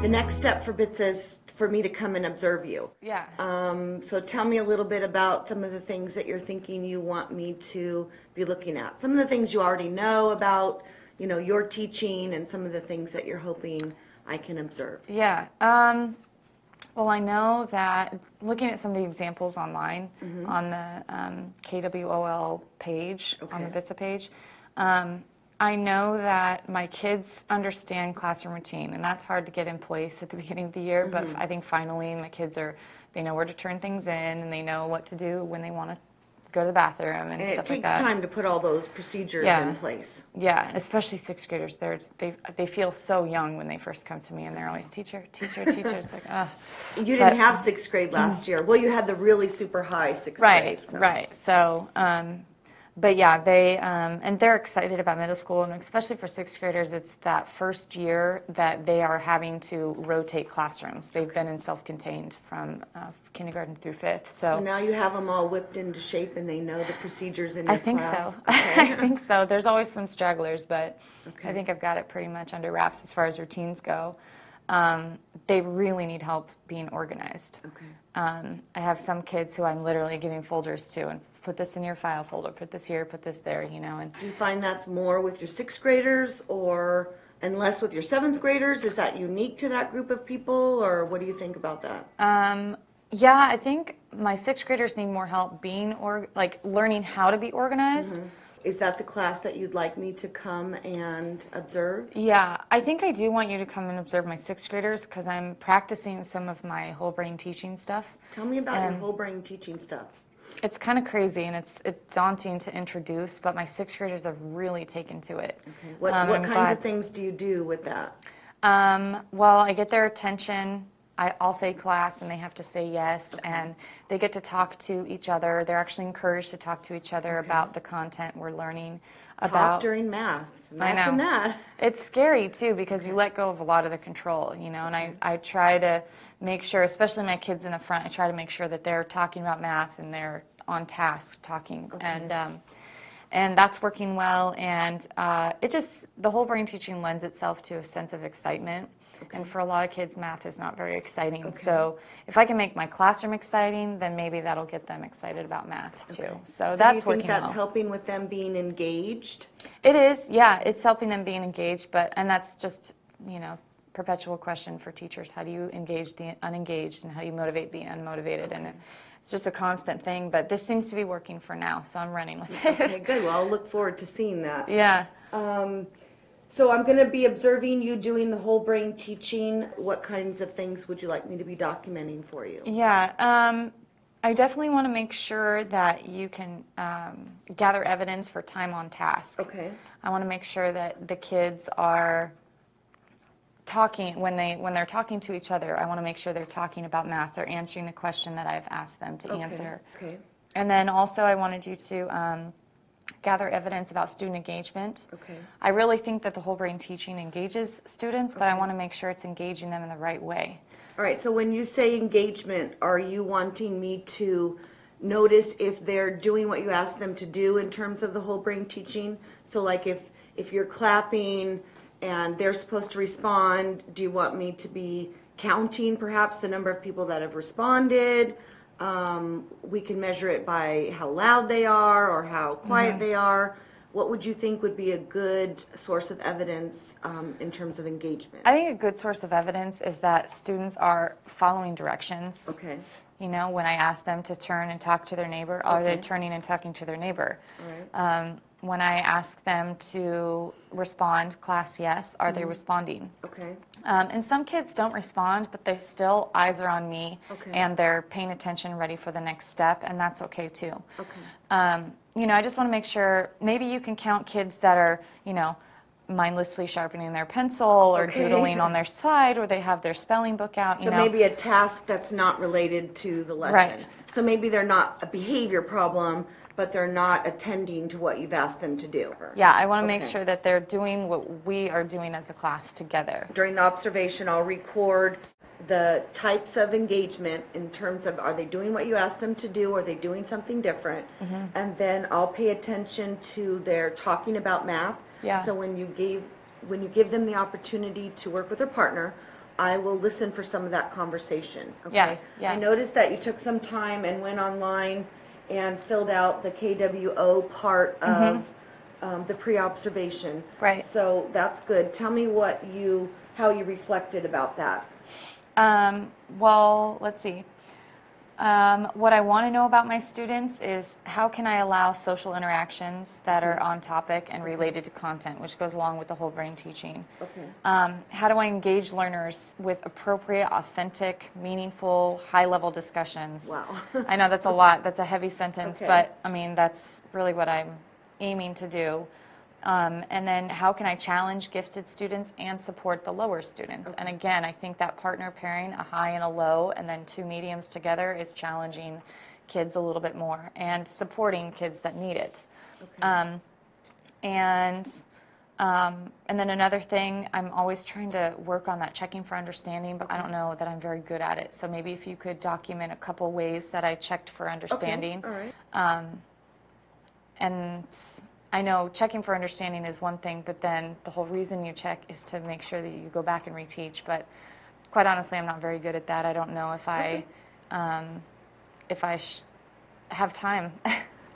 the next step for BITSA is for me to come and observe you. Yeah. So tell me a little bit about some of the things that you're thinking you want me to be looking at. Some of the things you already know about, your teaching, and some of the things that you're hoping I can observe. Yeah. Well, I know that looking at some of the examples online on the KWOL page, on the BITSA page, I know that my kids understand classroom routine, and that's hard to get in place at the beginning of the year, but I think finally my kids they know where to turn things in, and they know what to do when they want to go to the bathroom and stuff like that. It takes time to put all those procedures in place. Yeah, especially sixth graders. They feel so young when they first come to me, and they're always teacher. It's like, ugh. You didn't have sixth grade last year. Well, you had the really super high sixth grade. Right. So, but yeah, and they're excited about middle school, and especially for sixth graders, it's that first year that they are having to rotate classrooms. They've been in self-contained from kindergarten through fifth. So now you have them all whipped into shape, and they know the procedures in your I think class? so. Okay. I think so. There's always some stragglers, but I think I've got it pretty much under wraps as far as routines go. They really need help being organized. Okay. I have some kids who I'm literally giving folders to, and put this in your file folder, put this here, put this there, And Do you find that's more with your sixth graders and less with your seventh graders? Is that unique to that group of people, or what do you think about that? Yeah, I think my sixth graders need more help being learning how to be organized. Is that the class that you'd like me to come and observe? Yeah, I think I do want you to come and observe my sixth graders because I'm practicing some of my whole brain teaching stuff. Tell me about your whole brain teaching stuff. It's kind of crazy and it's daunting to introduce, but my sixth graders have really taken to it. Okay. What kinds of things do you do with that? Well, I get their attention. I'll say class, and they have to say yes, and they get to talk to each other. They're actually encouraged to talk to each other about the content we're learning about. Talk during math. Imagine that. It's scary, too, because you let go of a lot of the control, and I try to make sure, especially my kids in the front, I try to make sure that they're talking about math and they're on task talking, and that's working well, and the whole brain teaching lends itself to a sense of excitement. And for a lot of kids, math is not very exciting. So if I can make my classroom exciting, then maybe that'll get them excited about math too. So that's working well. Do you think that's helping with them being engaged? It is, yeah. It's helping them being engaged, and that's just, perpetual question for teachers. How do you engage the unengaged, and how do you motivate the unmotivated? And it's just a constant thing, but this seems to be working for now, so I'm running with it. Okay, good. Well, I'll look forward to seeing that. Yeah. So I'm going to be observing you doing the whole brain teaching. What kinds of things would you like me to be documenting for you? Yeah, I definitely want to make sure that you can gather evidence for time on task. Okay. I want to make sure that the kids are talking, when they're talking to each other, I want to make sure they're talking about math. They're answering the question that I've asked them to answer. Okay. And then also I wanted you to gather evidence about student engagement. Okay. I really think that the whole brain teaching engages students, but I want to make sure it's engaging them in the right way. All right, so when you say engagement, are you wanting me to notice if they're doing what you asked them to do in terms of the whole brain teaching? So like if you're clapping and they're supposed to respond, do you want me to be counting perhaps the number of people that have responded? We can measure it by how loud they are or how quiet they are. What would you think would be a good source of evidence in terms of engagement? I think a good source of evidence is that students are following directions. Okay. When I ask them to turn and talk to their neighbor, are they turning and talking to their neighbor? All right. When I ask them to respond, class yes, are they responding? Okay. And some kids don't respond, but they still, eyes are on me, and they're paying attention, ready for the next step, and that's okay too. Okay. I just want to make sure, maybe you can count kids that are, mindlessly sharpening their pencil or doodling on their side, or they have their spelling book out. So maybe a task that's not related to the lesson. Right. So maybe they're not a behavior problem, but they're not attending to what you've asked them to do. Yeah, I want to make sure that they're doing what we are doing as a class together. During the observation, I'll record the types of engagement in terms of, are they doing what you asked them to do, or are they doing something different? And then I'll pay attention to their talking about math. Yeah. So when you give them the opportunity to work with their partner, I will listen for some of that conversation, okay? Yeah, yeah. I noticed that you took some time and went online and filled out the KWO part of the pre-observation. Right. So that's good. Tell me how you reflected about that. Well, let's see. What I want to know about my students is how can I allow social interactions that are on topic and related to content, which goes along with the whole brain teaching. Okay. How do I engage learners with appropriate, authentic, meaningful, high-level discussions? Wow. I know that's a lot. That's a heavy sentence, Okay. but I mean, that's really what I'm aiming to do. And then how can I challenge gifted students and support the lower students? And again, I think that partner pairing, a high and a low, and then two mediums together is challenging kids a little bit more and supporting kids that need it. Okay. And then another thing, I'm always trying to work on that checking for understanding, but I don't know that I'm very good at it. So maybe if you could document a couple ways that I checked for understanding. Okay. All right. And I know checking for understanding is one thing, but then the whole reason you check is to make sure that you go back and reteach. But quite honestly, I'm not very good at that. I don't know if I have time. to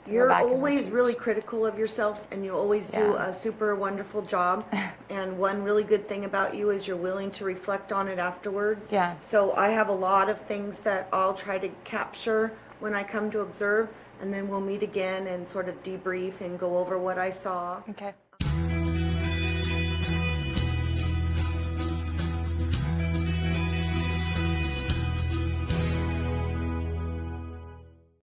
go You're back and always reteach. really critical of yourself, and you always do Yeah. a super wonderful job. And one really good thing about you is you're willing to reflect on it afterwards. Yeah. So I have a lot of things that I'll try to capture when I come to observe, and then we'll meet again and sort of debrief and go over what I saw. Okay.